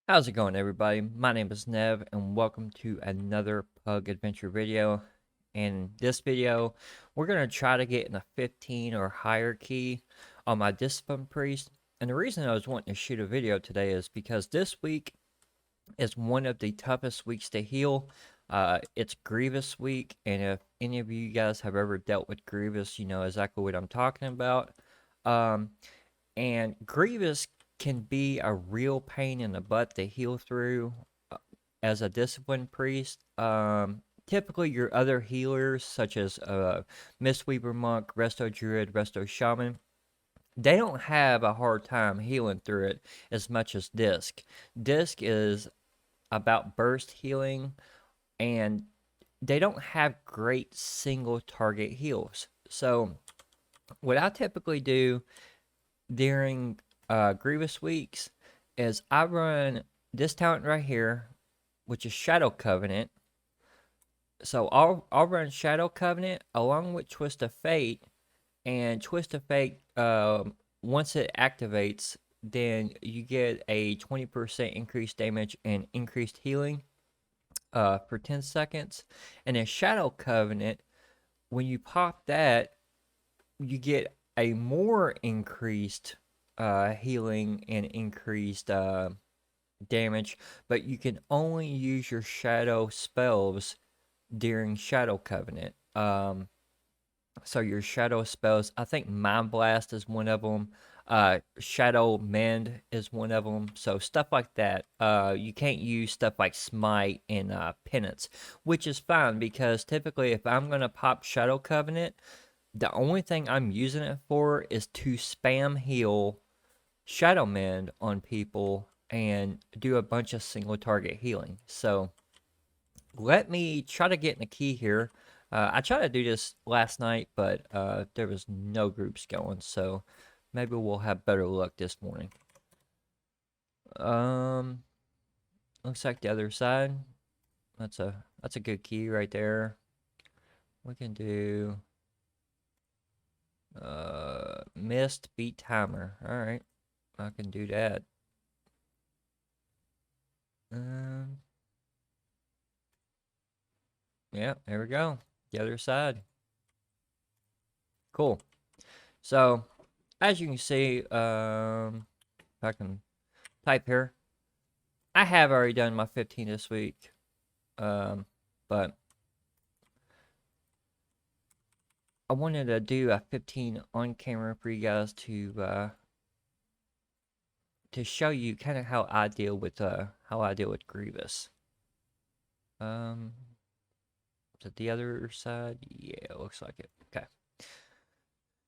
How's it going, everybody? My name is Nev, and welcome to another Pug Adventure video. In this video, we're going to try to get in a 15 or higher key on my Discipline Priest. And the reason I was wanting to shoot a video today is because this week is one of the toughest weeks to heal. It's Grievous week, and if any of you guys have ever dealt with Grievous, you know exactly what I'm talking about. Um, and Grievous can be a real pain in the butt to heal through uh, as a disciplined priest. Typically, your other healers, such as Mistweaver Monk, Resto Druid, Resto Shaman, they don't have a hard time healing through it as much as Disc. Disc is about burst healing, and they don't have great single target heals. So, what I typically do during Grievous weeks is I run this talent right here, which is Shadow Covenant. So I'll run Shadow Covenant along with Twist of Fate, and Twist of Fate. Once it activates, then you get a 20% increased damage and increased healing for 10 seconds. And then Shadow Covenant, when you pop that, you get a more increased healing and increased damage, but you can only use your shadow spells during Shadow Covenant. So your shadow spells, I think Mind Blast is one of them. Shadow Mend is one of them. So stuff like that. You can't use stuff like Smite and Penance, which is fine because typically if I'm gonna pop Shadow Covenant, the only thing I'm using it for is to spam heal Shadow Mend on people and do a bunch of single target healing. So let me try to get in the key here. I tried to do this last night, but there was no groups going, so maybe we'll have better luck this morning. Um, looks like the other side. That's a good key right there. We can do missed beat timer. All right, I can do that. Um, yeah, there we go. The other side. Cool. So, as you can see, if I can type here, I have already done my 15 this week. But I wanted to do a 15 on camera for you guys to show you kind of how I deal with Grievous. Um, is it the other side? Yeah, it looks like it. Okay.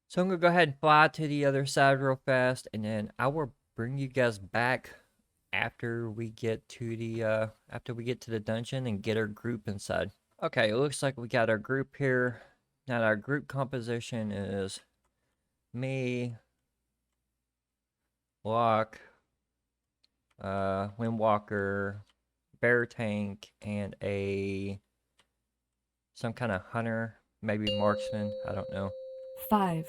So I'm gonna go ahead and fly to the other side real fast, and then I will bring you guys back after we get to the dungeon and get our group inside. Okay, it looks like we got our group here. Now our group composition is me, Locke, Windwalker, Bear Tank, and some kind of hunter, maybe marksman. I don't know. Five,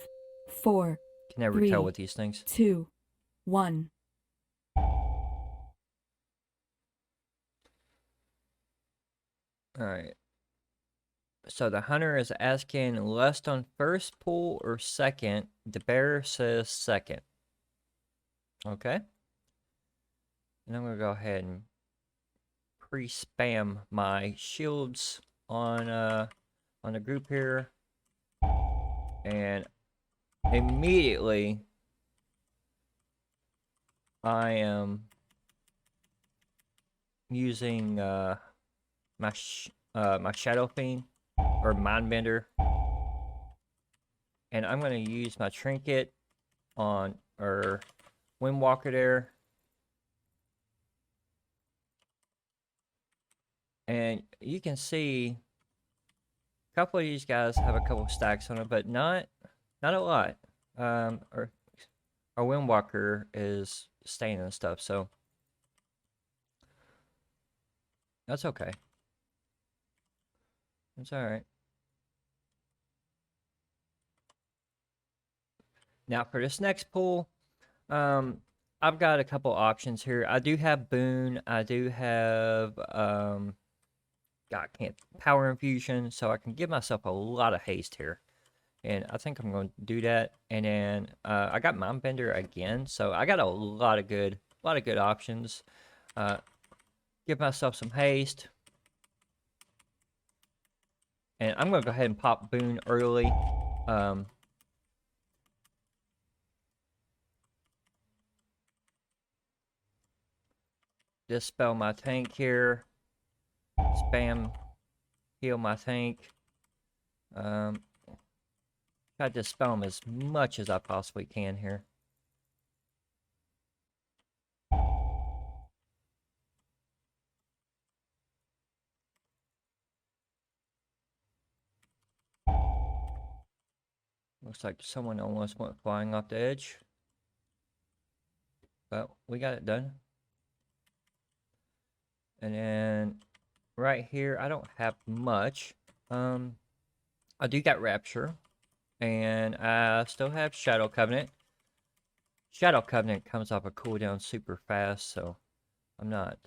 four, Can never tell three, with these things. two, one. All right. So the hunter is asking lust on first pull or second. The bear says second. Okay. And I'm gonna go ahead and pre-spam my shields on the group here, and immediately I am using my Shadow Fiend or Mindbender, and I'm gonna use my trinket on or Windwalker there, and you can see a couple of these guys have a couple stacks on it, but not a lot. Or our Windwalker is staying and stuff, so that's okay. It's all right. Now for this next pull, um, I've got a couple options here. I do have Boon. I do have God can't power infusion, so I can give myself a lot of haste here. And I think I'm going to do that. And then I got Mind Bender again, so I got a lot of good options. Uh, give myself some haste, and I'm going to go ahead and pop Boon early. Dispel my tank here. Spam heal my tank. Try to dispel him as much as I possibly can here. Looks like someone almost went flying off the edge. But we got it done. And then right here, I don't have much. I do got Rapture. And I still have Shadow Covenant. Shadow Covenant comes off a cooldown super fast, so I'm not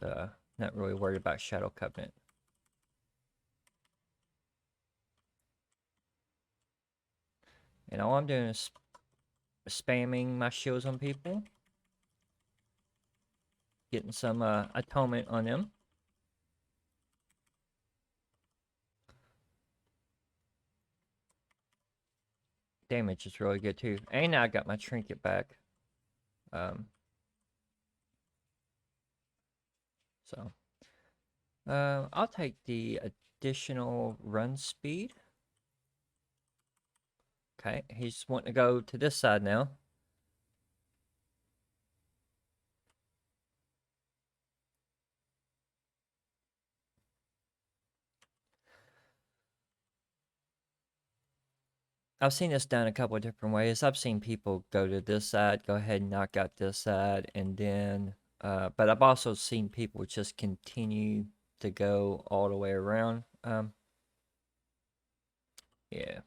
really worried about Shadow Covenant. And all I'm doing is spamming my shields on people. Getting some atonement on them. Damage is really good too. And now I got my trinket back. So I'll take the additional run speed. Okay, he's wanting to go to this side now. I've seen this done a couple of different ways. I've seen people go to this side, go ahead and knock out this side, and then, but I've also seen people just continue to go all the way around. Yeah.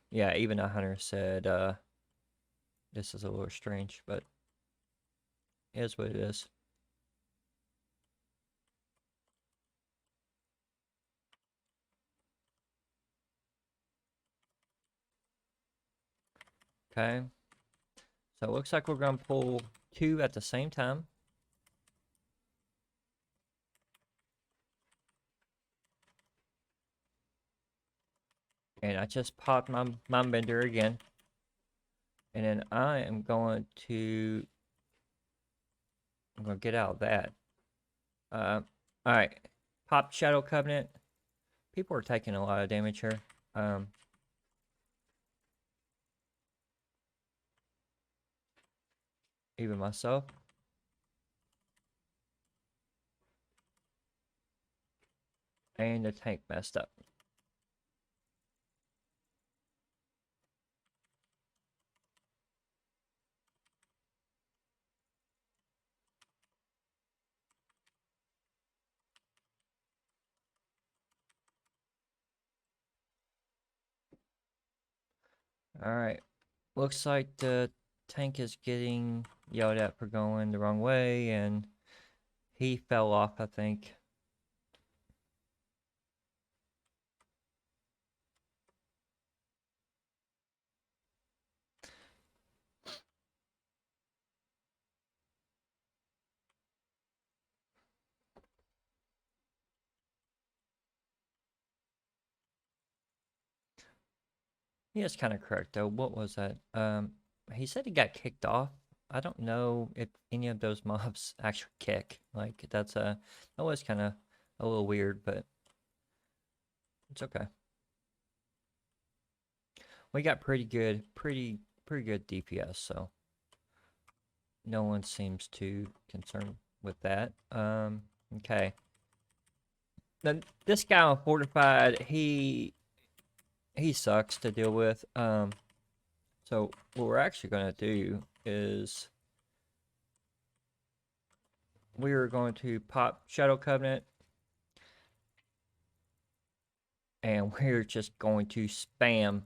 Yeah, even a hunter said, this is a little strange, but it is what it is. Okay. So it looks like we're going to pull two at the same time. And I just popped my Mind Bender again. And then I'm going to get out of that. Alright. Pop Shadow Covenant. People are taking a lot of damage here. Even myself. And the tank messed up. Alright. Looks like the tank is getting yelled at for going the wrong way, and he fell off, I think. He is kind of correct, though. What was that? He said he got kicked off. I don't know if any of those mobs actually kick. Like, that was kind of a little weird, but it's okay. We got pretty good DPS, so no one seems too concerned with that. Okay. Then this guy on Fortified, he sucks to deal with. So what we're actually gonna do is we're going to pop Shadow Covenant, and we're just going to spam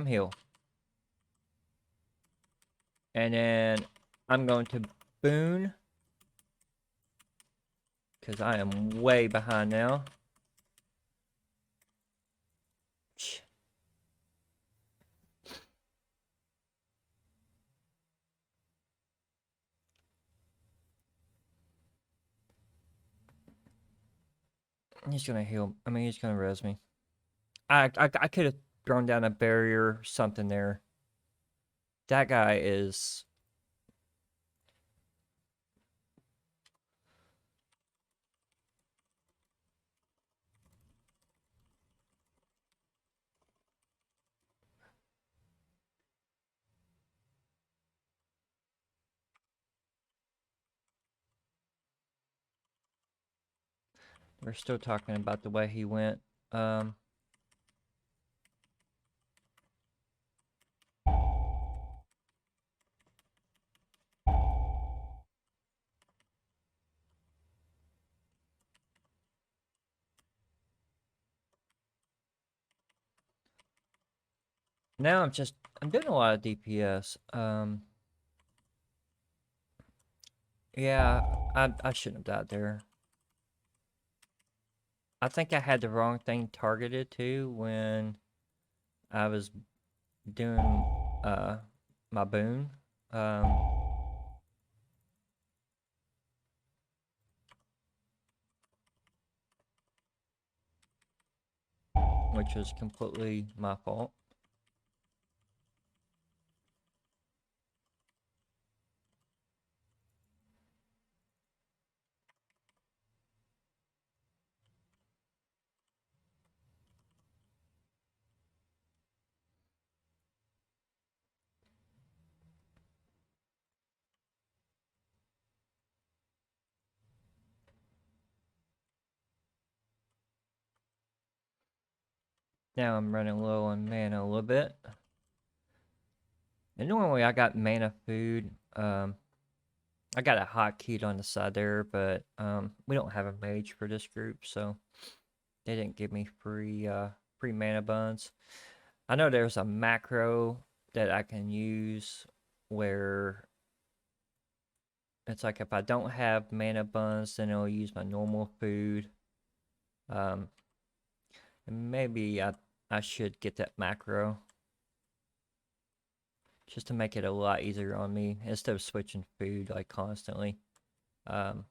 heal. And then I'm going to Boone, because I am way behind now. He's gonna heal. I mean, he's gonna res me. I could have thrown down a barrier or something there. That guy is. We're still talking about the way he went. Um, Now I'm doing a lot of DPS. Yeah, I shouldn't have died there. I think I had the wrong thing targeted too when I was doing my boon. Um, which was completely my fault. Now I'm running low on mana a little bit. And normally I got mana food. I got a hotkey on the side there, but we don't have a mage for this group, so they didn't give me free mana buns. I know there's a macro that I can use where it's like if I don't have mana buns, then I'll use my normal food. And maybe I should get that macro just to make it a lot easier on me instead of switching food like constantly. Um,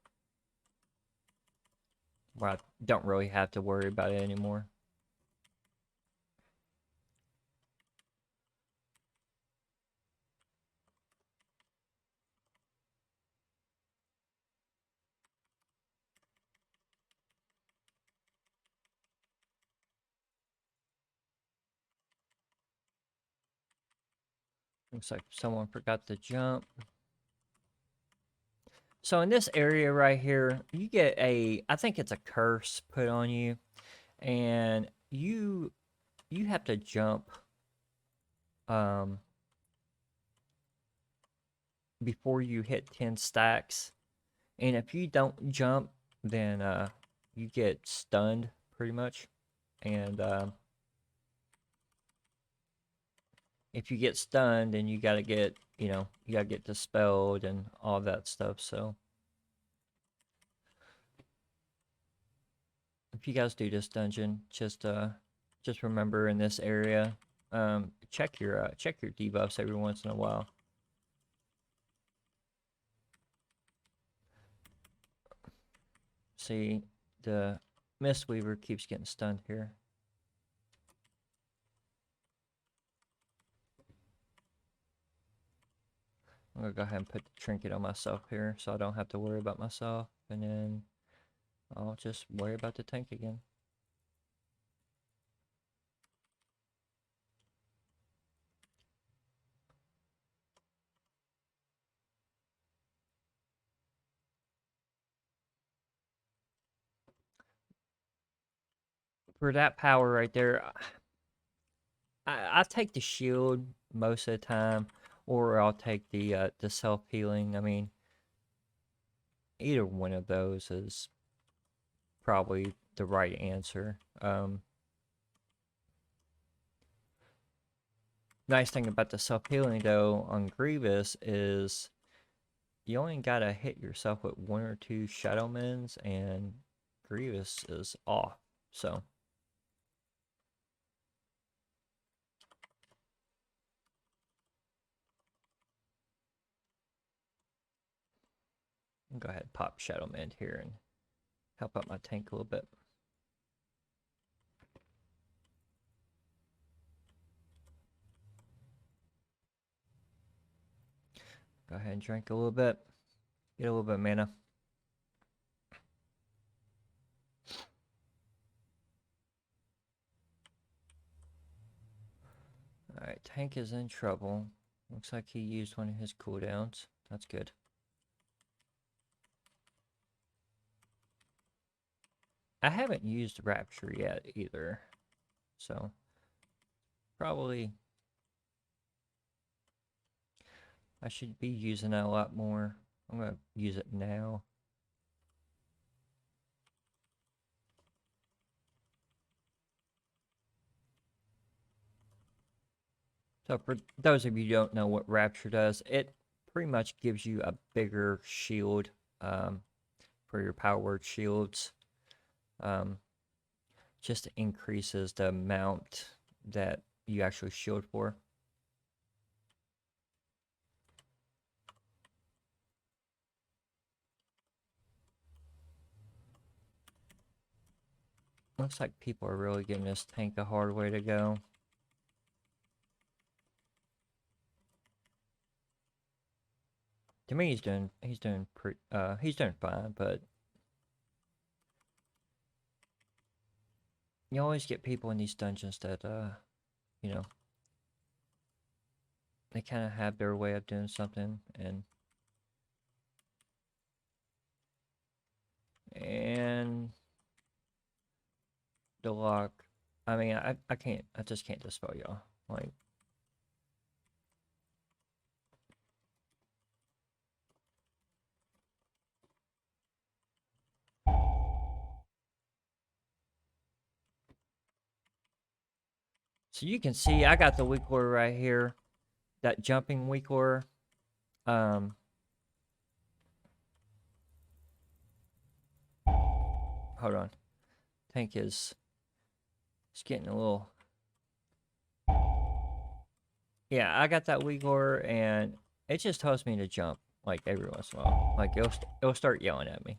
where I don't really have to worry about it anymore. Looks like someone forgot to jump. So in this area right here, you get I think it's a curse put on you, and you have to jump um before you hit 10 stacks. And if you don't jump, then you get stunned pretty much. And if you get stunned, then you gotta get, you gotta get dispelled and all that stuff. So if you guys do this dungeon, just remember in this area, check your debuffs every once in a while. See, the Mistweaver keeps getting stunned here. I'm gonna go ahead and put the trinket on myself here so I don't have to worry about myself, and then I'll just worry about the tank again. For that power right there, I take the shield most of the time, or I'll take the self healing. I mean, either one of those is probably the right answer. Nice thing about the self-healing though on Grievous is you only gotta hit yourself with 1 or 2 Shadow Mins and Grievous is off. So I'll go ahead and pop Shadow Mend here and help out my tank a little bit. Go ahead and drink a little bit. Get a little bit of mana. Alright, tank is in trouble. Looks like he used one of his cooldowns. That's good. I haven't used Rapture yet either. So, probably I should be using that a lot more. I'm going to use it now. So for those of you who don't know what Rapture does, it pretty much gives you a bigger shield for your power word shields. Just increases the amount that you actually shield for. Looks like people are really giving this tank a hard way to go. To me, he's doing fine, but you always get people in these dungeons that you know, they kind of have their way of doing something, and the lock. I mean, I just can't dispel y'all. Like, so you can see I got the weak lure right here, that jumping weak lure. Hold on, tank is it's getting a little. Yeah, I got that weak lure, and it just tells me to jump like every once in a while. Like it'll start yelling at me.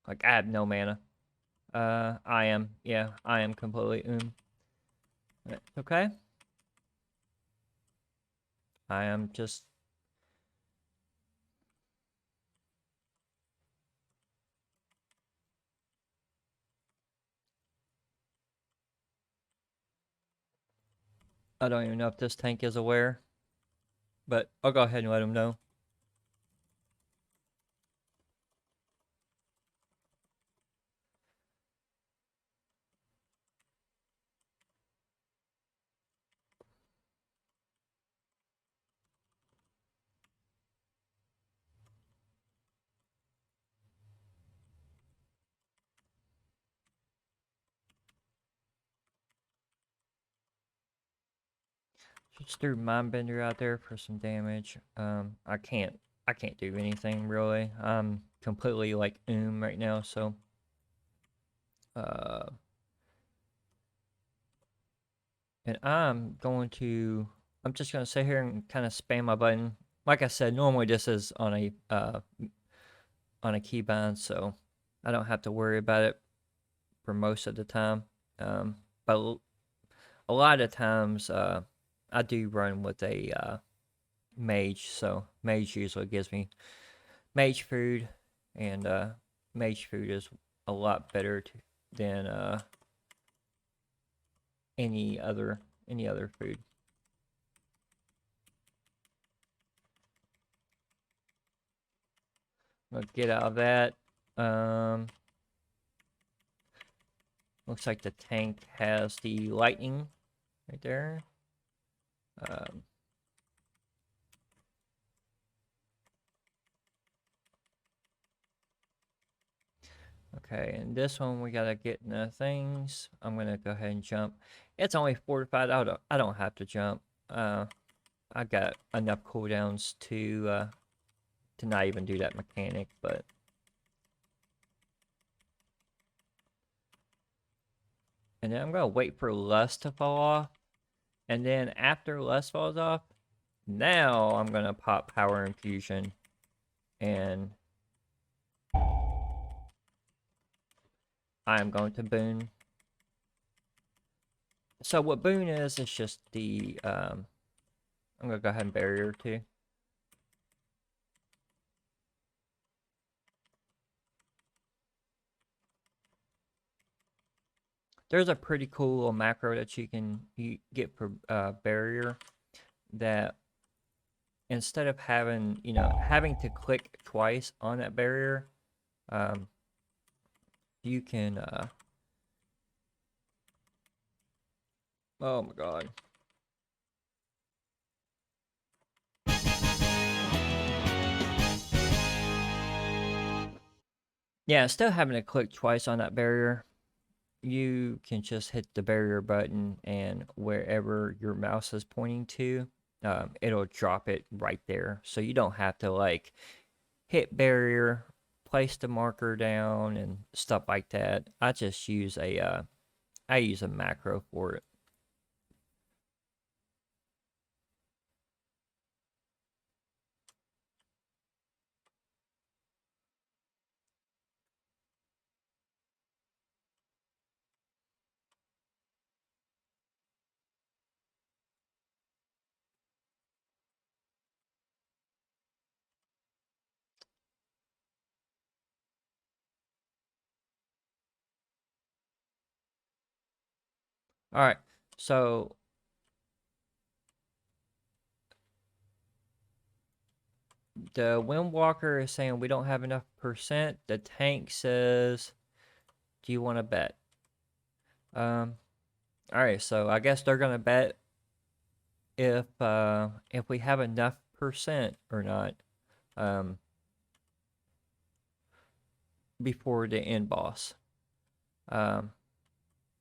Like I have no mana. I am completely Okay. I am just. I don't even know if this tank is aware, but I'll go ahead and let him know. Just threw Mindbender out there for some damage. I can't do anything really. I'm completely like right now, so and I'm just gonna sit here and kind of spam my button. Like I said, normally this is on a keybind, so I don't have to worry about it for most of the time. But a lot of times, I do run with a mage, so mage usually gives me mage food, and mage food is a lot better than any other food. Let's get out of that. Looks like the tank has the lightning right there. Okay, and this one we gotta get in the things. I'm gonna go ahead and jump. It's only fortified. I don't have to jump. I got enough cooldowns to not even do that mechanic, but and then I'm gonna wait for Lust to fall off, and then after Lust falls off, now I'm gonna pop Power Infusion, and I'm going to Boon. So what Boon is just the I'm gonna go ahead and Barrier too. There's a pretty cool little macro that you get for Barrier that instead of having to click twice on that barrier, um, you can oh my god. Yeah, instead of having to click twice on that barrier, you can just hit the barrier button, and wherever your mouse is pointing to, it'll drop it right there. So you don't have to like hit barrier, place the marker down, and stuff like that. I use a macro for it. All right, so the Windwalker is saying we don't have enough percent. The tank says, "Do you want to bet?" Um, all right, so I guess they're gonna bet if we have enough percent or not um before the end boss. Um,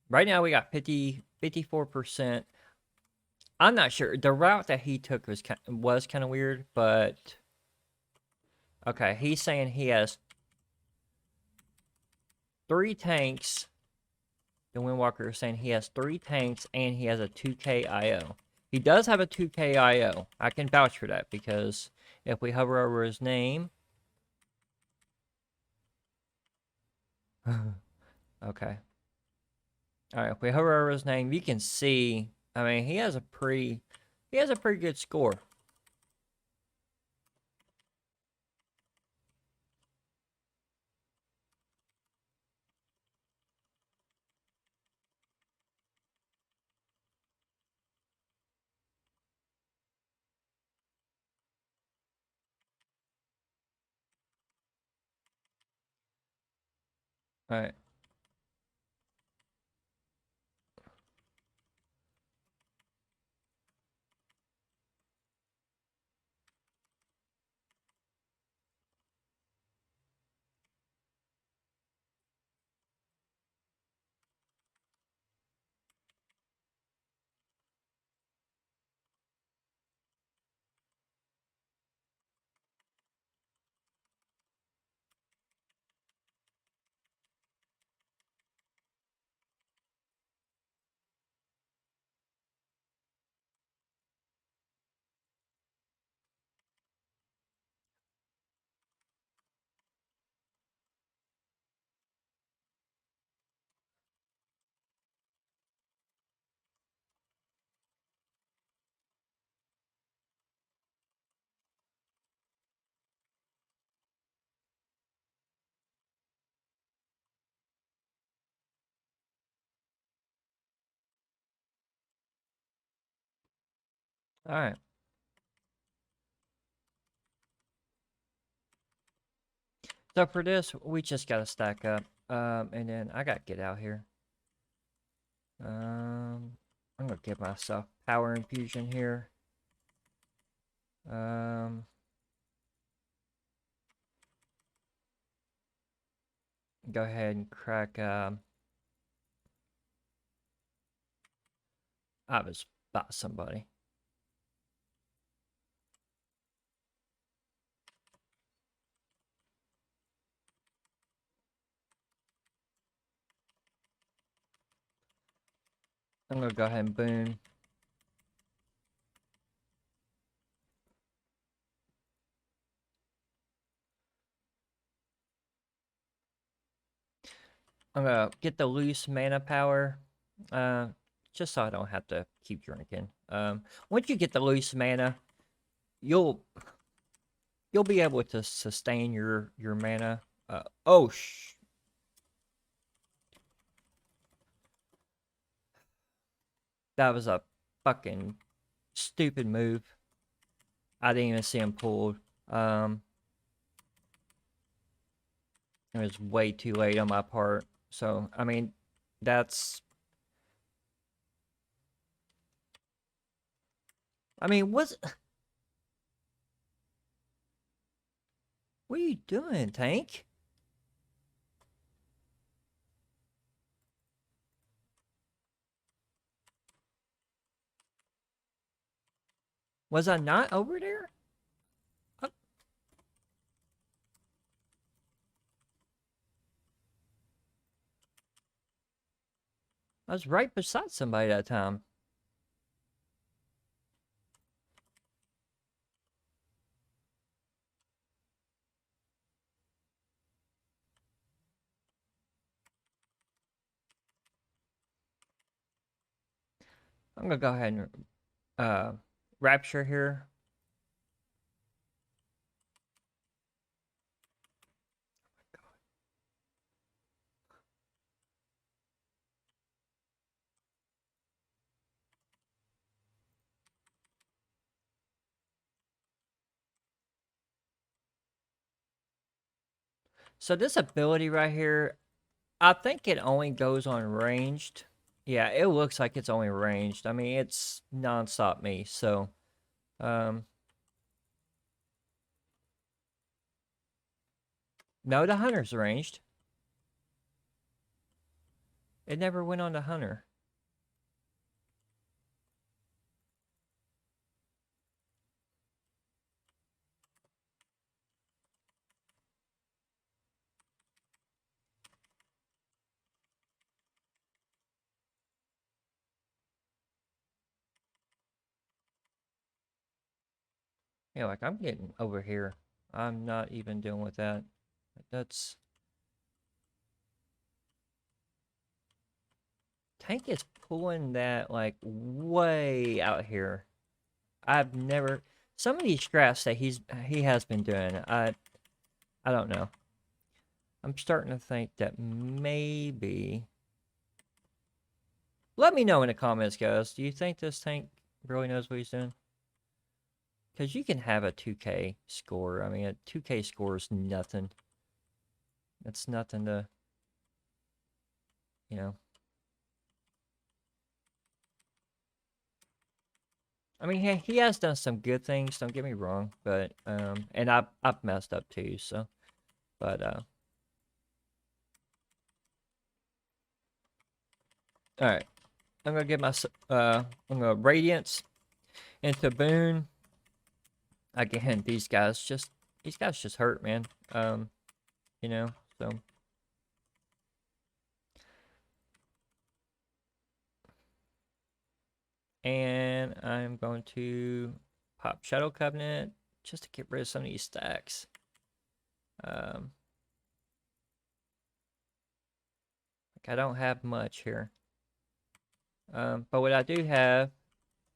right now we got 54%. I'm not sure. The route that he took was kind of weird, but okay, he's saying he has 3 tanks. The Windwalker is saying he has 3 tanks and he has a 2K IO. He does have a 2K IO. I can vouch for that because if we hover over his name. Okay. All right, if we hover over his name, you can see. I mean, he has a pretty good score. All right. All right. So for this, we just gotta stack up. And then I gotta get out here. I'm gonna give myself power infusion here. Um, go ahead and crack. I was by somebody. I'm gonna go ahead and boom. I'm gonna get the loose mana power, uh, just so I don't have to keep drinking. Once you get the loose mana, you'll be able to sustain your mana. Oh that was a fucking stupid move. I didn't even see him pulled. It was way too late on my part. So I mean, that's. I mean, what are you doing, Tank? Was I not over there? I, I was right beside somebody that time. I'm gonna go ahead and rapture here. So this ability right here, I think it only goes on ranged. Yeah, it looks like it's only ranged. I mean, it's non-stop me. So, um, no, the hunter's ranged. It never went on the hunter. Yeah, like I'm getting over here. I'm not even dealing with that. That's Tank is pulling that like way out here. I've never some of these drafts that he has been doing. I don't know. I'm starting to think that maybe. Let me know in the comments, guys. Do you think this Tank really knows what he's doing? Because you can have a 2K score. I mean, a 2K score is nothing. It's nothing to, you know. I mean, he has done some good things. Don't get me wrong, but and I've messed up too. So, but all right. I'm gonna get my I'm gonna radiance into boon. Again, these guys just hurt, man. You know, so. And I'm going to pop Shadow Covenant just to get rid of some of these stacks. Like I don't have much here. But what I do have,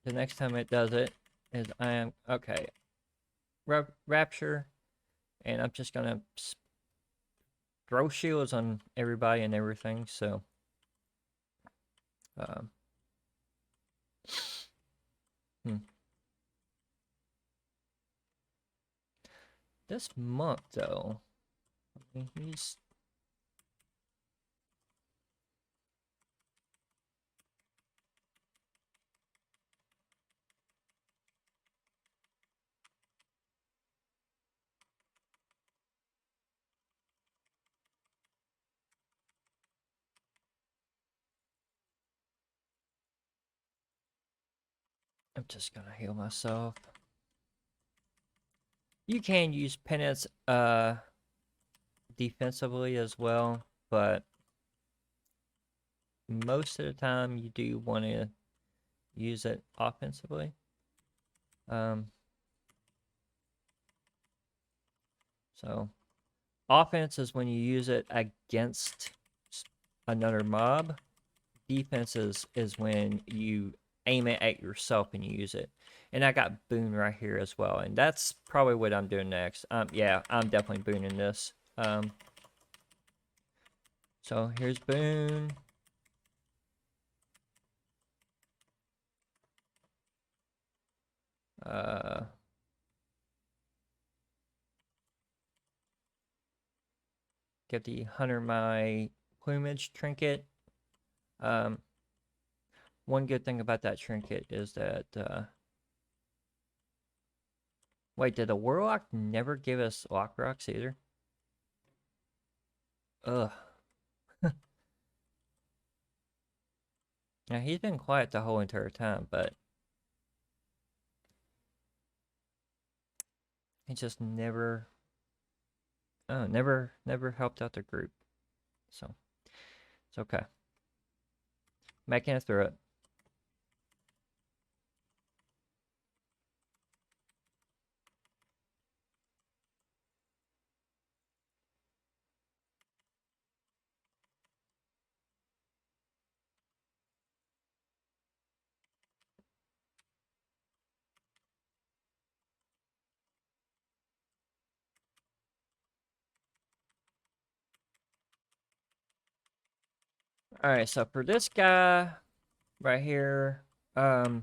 the next time it does it, is I am, okay, Rapture, and I'm just going to throw shields on everybody and everything, so. Um, hmm. This monk, though, I mean, he's. I'm just gonna heal myself. You can use penance defensively as well, but most of the time you do want to use it offensively. So offense is when you use it against another mob. Defense is when you aim it at yourself and you use it. And I got Boon right here as well. And that's probably what I'm doing next. Yeah, I'm definitely Booning this. So here's Boon. Get the Hunter My Plumage trinket. One good thing about that trinket is that wait, did the Warlock never give us Lock Rocks either? Ugh. Now he's been quiet the whole entire time, but he just never never helped out the group. So it's okay. Making it through it. Alright, so for this guy right here, alright,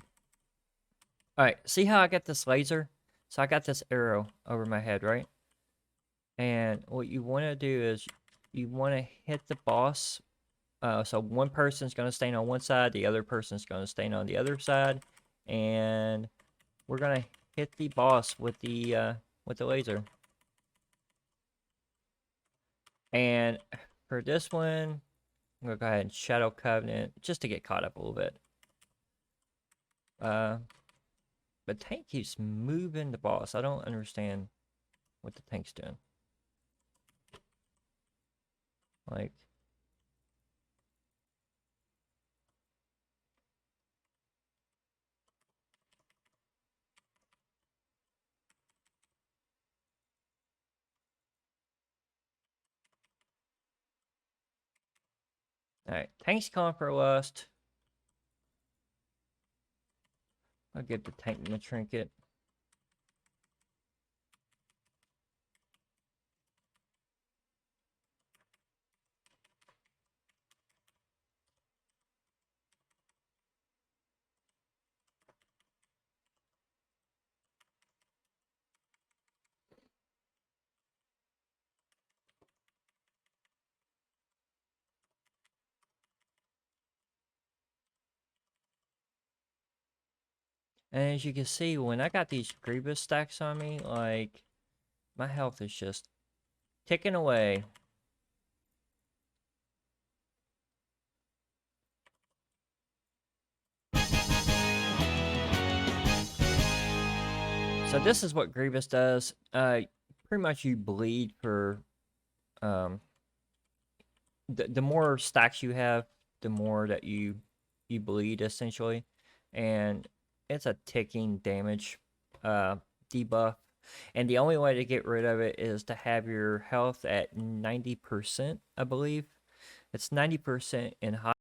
see how I got this laser? So I got this arrow over my head, right? And what you want to do is you want to hit the boss. So one person's going to stand on one side, the other person's going to stand on the other side, and we're going to hit the boss with the laser. And for this one, I'm going to go ahead and Shadow Covenant just to get caught up a little bit. But tank keeps moving the boss. I don't understand what the tank's doing. Like, alright, tank's calling for lust. I'll give the tank the trinket. And as you can see, when I got these Grievous stacks on me, like, my health is just ticking away. So this is what Grievous does. Pretty much you bleed for, the more stacks you have, the more that you bleed, essentially. And it's a ticking damage debuff. And the only way to get rid of it is to have your health at 90%, I believe. It's 90% in high.